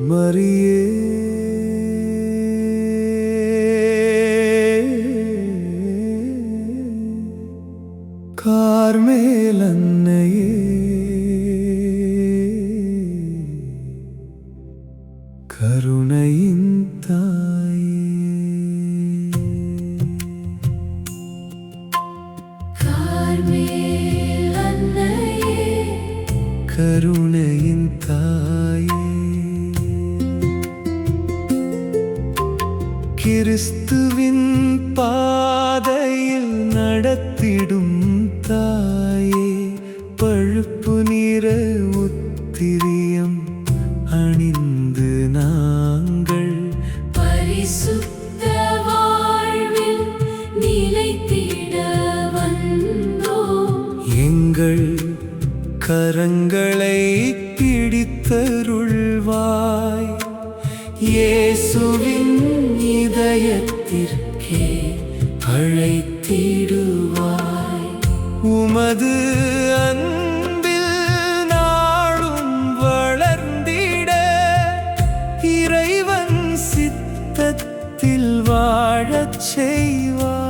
மரியே கார்மேல் அன்னையே கருணையின் தாயே கார்மேல் அன்னையே கருணையின் தாயே கிறிஸ்துவின் பாதையில் நடத்திடும் தாயே பழுப்பு நிற உத்திரியம் அணிந்து நாங்கள் பரிசுத்த வாழ்வில் நிலைத்திட வந்தோம். எங்கள் கரங்களை பிடித்தருள்வாய் இயேசுவின் இதயத்திற்கே அழைத்திடுவாய். உமது அன்பில் நாளும் வளர்ந்திட இறைவன் சித்தத்தில் வாழச் செய்வாய்.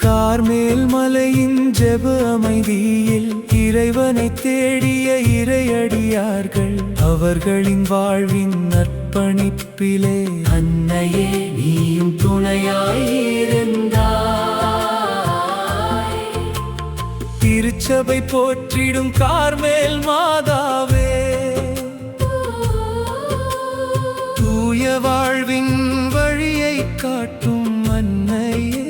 கார்மேல் மலையின் ஜெப அமைதியில் இறைவனை தேடிய இறையடியார்கள் அவர்களின் வாழ்வின் அர்ப்பணிப்பிலே அன்னையே நீயும் துணையாயிருந்தாய். திருச்சபை போற்றிடும் கார்மேல் மாதாவே தூய வாழ்வின் வழியை காட்டும் அன்னையே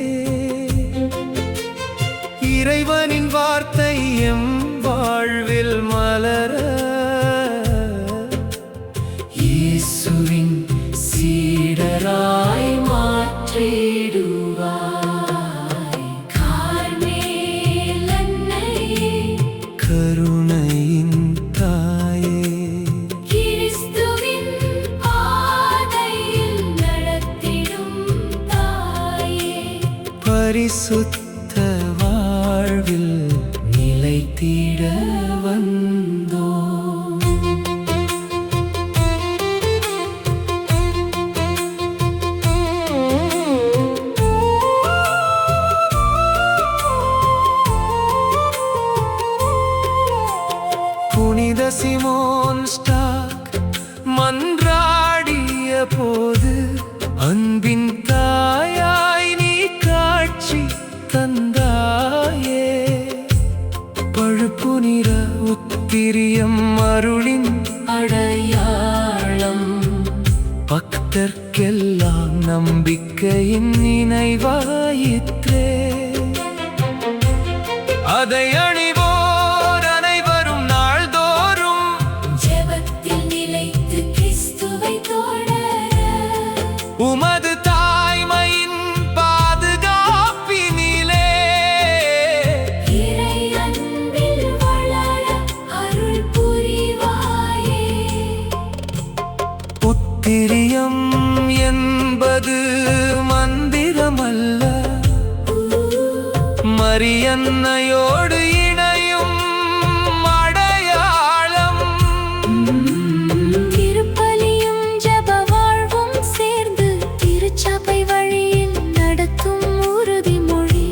இறைவனின் வார்த்தை எம் வாழ்வில் மலர இயேசுவின் சீடராய் மாற்றிடுவாய். கார்மேல் அன்னையே கருணையின் தாயே கிறிஸ்துவின் பாதையில் நடத்திடும் தாயே பரிசுத்த வாழ்வில் நிலைத்திட வந்தோம். புனித சிமோன் ஸ்டாக் மன்றாடிய போது அன்பின் தாயாய் நீ காட்சி தந்தாயே. பழுப்பு நிற உத்திரியம் அருளின் அடையாளம் பக்தர்க்கெல்லாம் நம்பிக்கையின் நினைவாயிற்றே. அதை அணிவோர் அனைவரும் நாள்தோறும் ஜெபத்தில் நிலைத்து கிறிஸ்துவை தொடர உமது தாய்மையின் பாதுகாப்பினிலே இறை அன்பில் வளர அருள் புரிவாயே. உத்திரியம் என்பது மந்திரமல்ல மரியன்னையோடு இணையும் அடையாளம். திருப்பலியும் ஜெப வாழ்வும் சேர்ந்து திருச்சபை வழியில் நடத்தும் உறுதிமொழி.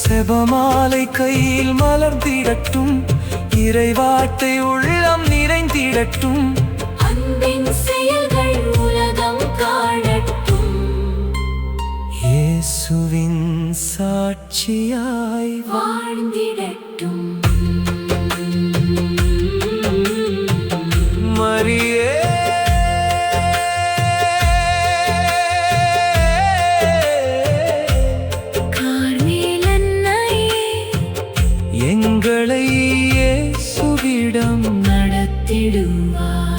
செபமாலை கையில் மலர்ந்திடட்டும் இறைவார்த்தை உள்ளம் நிறைந்திடட்டும். அன்பின் செயல்கள் உலகம் காணட்டும். இயேசுவின் சாட்சியாய் வாழ்ந்திடட்டும். மரியே கார்மேல் அன்னையே எங்களை இயேசுவிடம் நடத்திடுவாய்.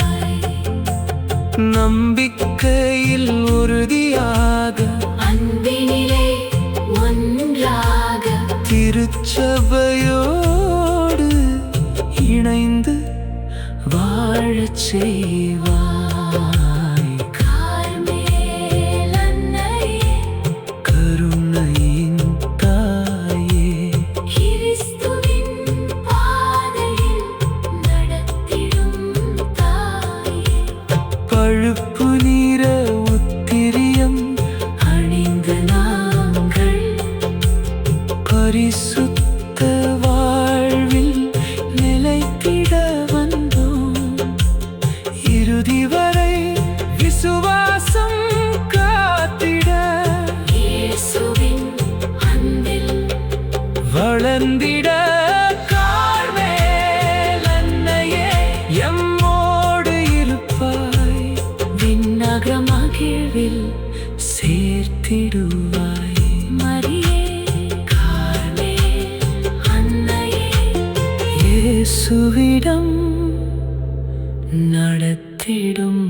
நம்பிக்கையில் உறுதியாக அன்பினிலே ஒன்றாக திருச்சபையோடு இணைந்து வாழச் செய்வாய். பழுப்பு நீர உத்திரியம் அணிந்து நாங்கள் பரிசுத்த வாழ்வில் நிலைத்திட வந்தோம். இறுதி வரை விசுவாசம் காத்திட இயேசுவின் அன்பில் வளர்ந்திட கார்மேல் அன்னையே எம்மோடு இருப்பாய். விண்ணக மகிழ்வில் சேர்த்திடுவாய். மரியே கார்மேல் அன்னையே இயேசுவிடம் நடத்திடும்